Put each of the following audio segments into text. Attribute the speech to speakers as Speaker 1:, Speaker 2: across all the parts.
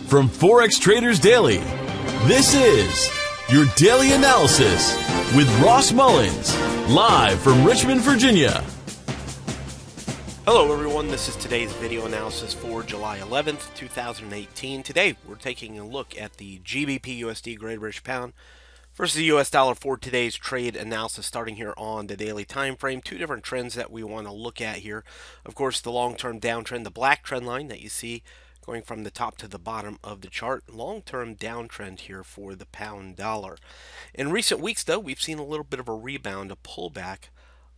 Speaker 1: From Forex Traders Daily, this is your daily analysis with Ross Mullins, live from Richmond, Virginia.
Speaker 2: Hello everyone, this is today's video analysis for July 11th, 2018. Today we're taking a look at the GBPUSD Great British Pound versus the US dollar for today's trade analysis, starting here on the daily time frame. Two different trends that we want to look at here. Of course, the long-term downtrend, the black trend line that you see going from the top to the bottom of the chart. Long-term downtrend here for the pound dollar. In recent weeks, though, we've seen a little bit of a rebound, a pullback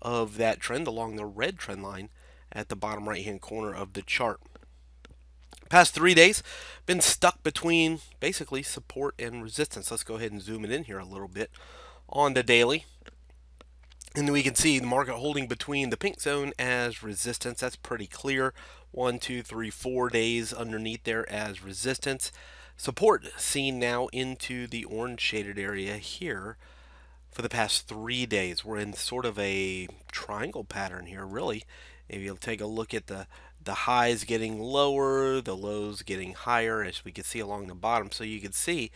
Speaker 2: of that trend along the red trend line at the bottom right-hand corner of the chart. Past 3 days, been stuck between basically support and resistance. Let's go ahead and zoom it in here a little bit on the daily. And we can see the market holding between the pink zone as resistance. That's pretty clear. 1, 2, 3, 4 days underneath there as resistance. Support seen now into the orange shaded area here for the past 3 days. We're in sort of a triangle pattern here, really. If you'll take a look at the highs getting lower, the lows getting higher, as we can see along the bottom. So you can see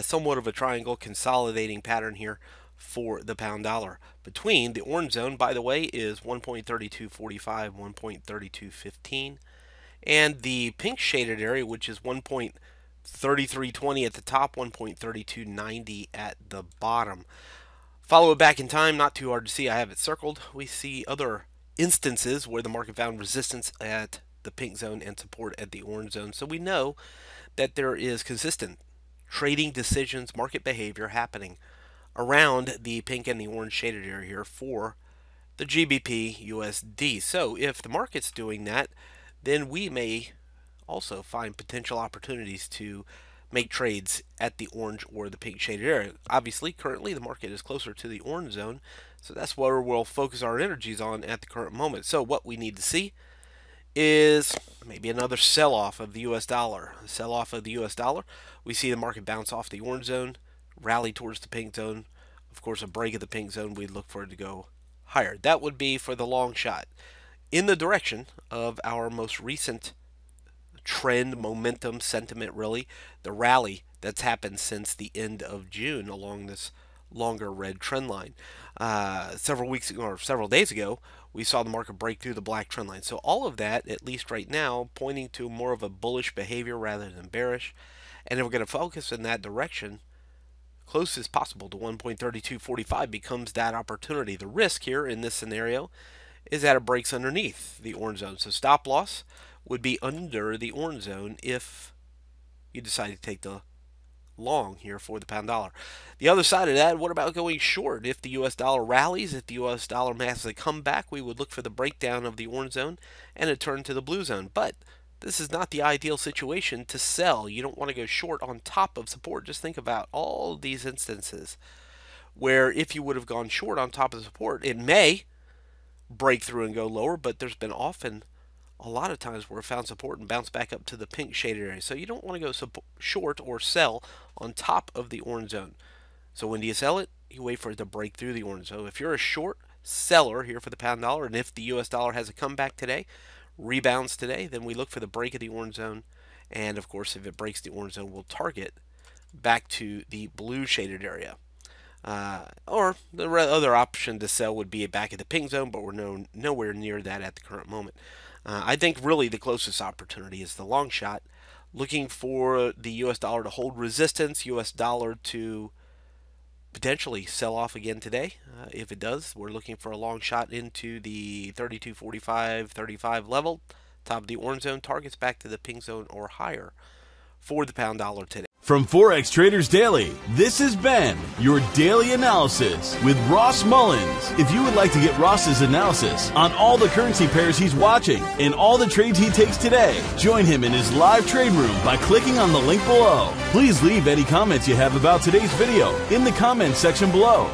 Speaker 2: somewhat of a triangle consolidating pattern here for the pound dollar. Between the orange zone, by the way, is 1.3245, 1.3215, and the pink shaded area, which is 1.3320 at the top, 1.3290 at the bottom. Follow it back in time, not too hard to see. I have it circled. We see other instances where the market found resistance at the pink zone and support at the orange zone. So we know that there is consistent trading decisions, market behavior happening around the pink and the orange shaded area here for the GBPUSD. So if the market's doing that, then we may also find potential opportunities to make trades at the orange or the pink shaded area. Obviously, currently the market is closer to the orange zone, so that's where we'll focus our energies on at the current moment. So what we need to see is maybe another sell-off of the US dollar. A sell-off of the US dollar. We see the market bounce off the orange zone, rally towards the pink zone. Of course, a break of the pink zone, we'd look for it to go higher. That would be for the long shot in the direction of our most recent trend, momentum, sentiment, really, the rally that's happened since the end of June along this longer red trend line. Several weeks ago, or several days ago, we saw the market break through the black trend line. So all of that, at least right now, pointing to more of a bullish behavior rather than bearish. And if we're going to focus in that direction, close as possible to 1.3245 becomes that opportunity. The risk here in this scenario is that it breaks underneath the orange zone. So stop loss would be under the orange zone if you decide to take the long here for the pound dollar. The other side of that, what about going short? If the US dollar rallies, if the US dollar masses a comeback, we would look for the breakdown of the orange zone and a turn to the blue zone. But this is not the ideal situation to sell. You don't want to go short on top of support. Just think about all these instances where if you would have gone short on top of support, it may break through and go lower, but there's been often a lot of times where it found support and bounced back up to the pink shaded area. So you don't want to go short or sell on top of the orange zone. So when do you sell it? You wait for it to break through the orange. So if you're a short seller here for the pound dollar, and if the US dollar has a comeback today, rebounds today, then we look for the break of the orange zone. And of course, if it breaks the orange zone, we'll target back to the blue shaded area. Or the other option to sell would be back at the pink zone, but we're nowhere near that at the current moment. I think really the closest opportunity is the long shot, looking for the US dollar to hold resistance, US dollar to potentially sell off again today. If it does, we're looking for a long shot into the 32.45, 35 level, top of the orange zone, targets back to the pink zone or higher for the pound dollar today.
Speaker 1: From Forex Traders Daily, this has been your daily analysis with Ross Mullins. If you would like to get Ross's analysis on all the currency pairs he's watching and all the trades he takes today, join him in his live trade room by clicking on the link below. Please leave any comments you have about today's video in the comments section below.